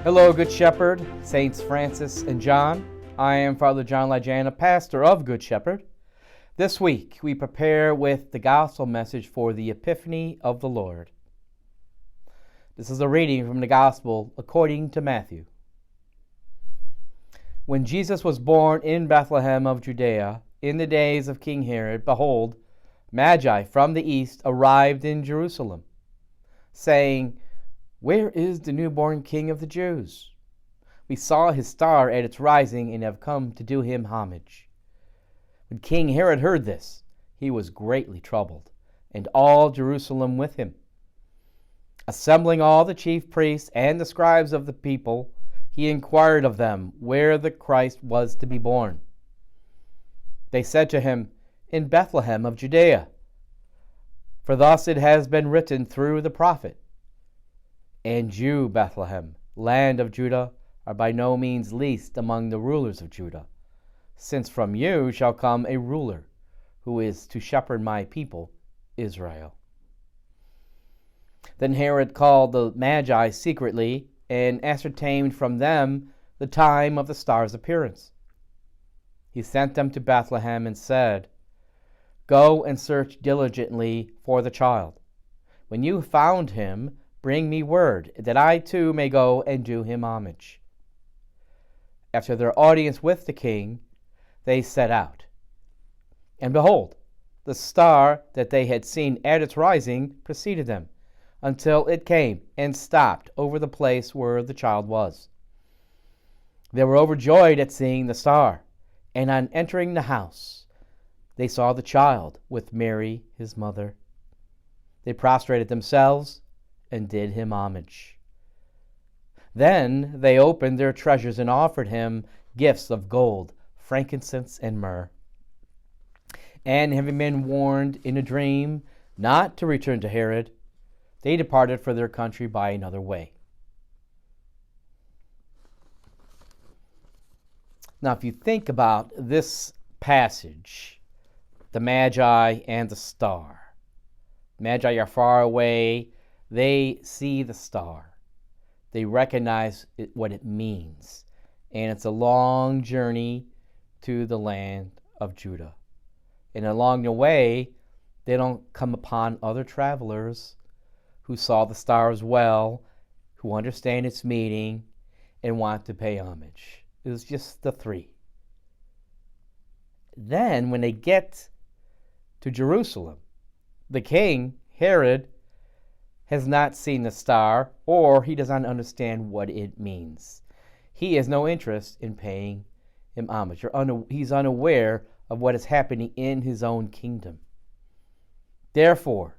Hello, Good Shepherd, Saints Francis and John. I am Father John Lajana, pastor of Good Shepherd. This week, we prepare with the gospel message for the Epiphany of the Lord. This is a reading from the gospel according to Matthew. When Jesus was born in Bethlehem of Judea, in the days of King Herod, behold, Magi from the east arrived in Jerusalem, saying, "Where is the newborn King of the Jews? We saw his star at its rising and have come to do him homage." When King Herod heard this, he was greatly troubled, and all Jerusalem with him. Assembling all the chief priests and the scribes of the people, he inquired of them where the Christ was to be born. They said to him, "In Bethlehem of Judea. For thus it has been written through the prophet, And you, Bethlehem, land of Judah, are by no means least among the rulers of Judah, since from you shall come a ruler, who is to shepherd my people, Israel." Then Herod called the Magi secretly, and ascertained from them the time of the star's appearance. He sent them to Bethlehem and said, "Go and search diligently for the child. When you have found him, bring me word, that I too may go and do him homage." After their audience with the king, they set out. And behold, the star that they had seen at its rising preceded them, until it came and stopped over the place where the child was. They were overjoyed at seeing the star, and on entering the house, they saw the child with Mary, his mother. They prostrated themselves and did him homage. Then they opened their treasures and offered him gifts of gold, frankincense, and myrrh. And having been warned in a dream not to return to Herod, they departed for their country by another way. Now, if you think about this passage, the Magi and the star. Magi are far away. They see the star. They recognize what it means. And it's a long journey to the land of Judah. And along the way, they don't come upon other travelers who saw the star as well, who understand its meaning, and want to pay homage. It was just the three. Then, when they get to Jerusalem, the king, Herod, has not seen the star, or he does not understand what it means. He has no interest in paying him homage, or he's unaware of what is happening in his own kingdom. Therefore,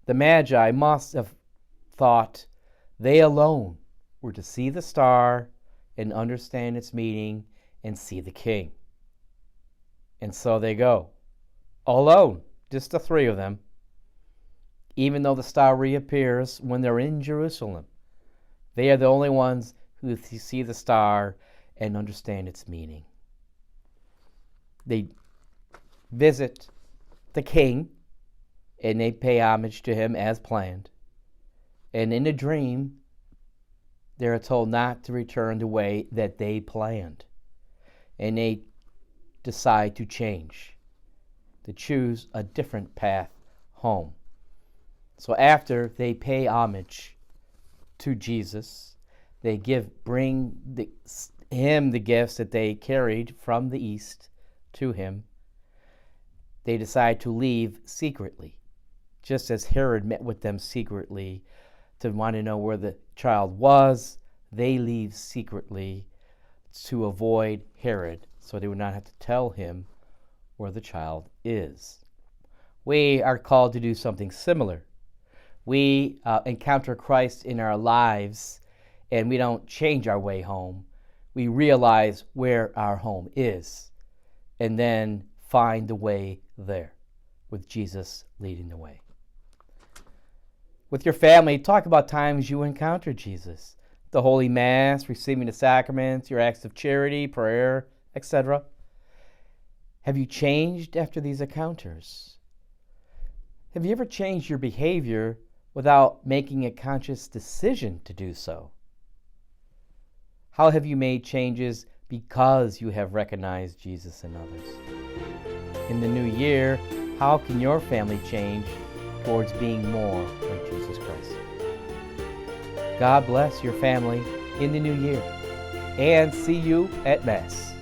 the Magi must have thought they alone were to see the star and understand its meaning and see the king. And so they go, alone, just the three of them. Even though the star reappears when they're in Jerusalem, they are the only ones who see the star and understand its meaning. They visit the king, and they pay homage to him as planned. And in a dream, they are told not to return the way that they planned. And they decide to change, to choose a different path home. So after they pay homage to Jesus, they bring him the gifts that they carried from the east to him. They decide to leave secretly, just as Herod met with them secretly to want to know where the child was. They leave secretly to avoid Herod, so they would not have to tell him where the child is. We are called to do something similar. We encounter Christ in our lives, and we don't change our way home. We realize where our home is, and then find the way there, with Jesus leading the way. With your family, talk about times you encountered Jesus. The Holy Mass, receiving the sacraments, your acts of charity, prayer, etc. Have you changed after these encounters? Have you ever changed your behavior without making a conscious decision to do so? How have you made changes because you have recognized Jesus in others? In the new year, how can your family change towards being more like Jesus Christ? God bless your family in the new year, and see you at Mass.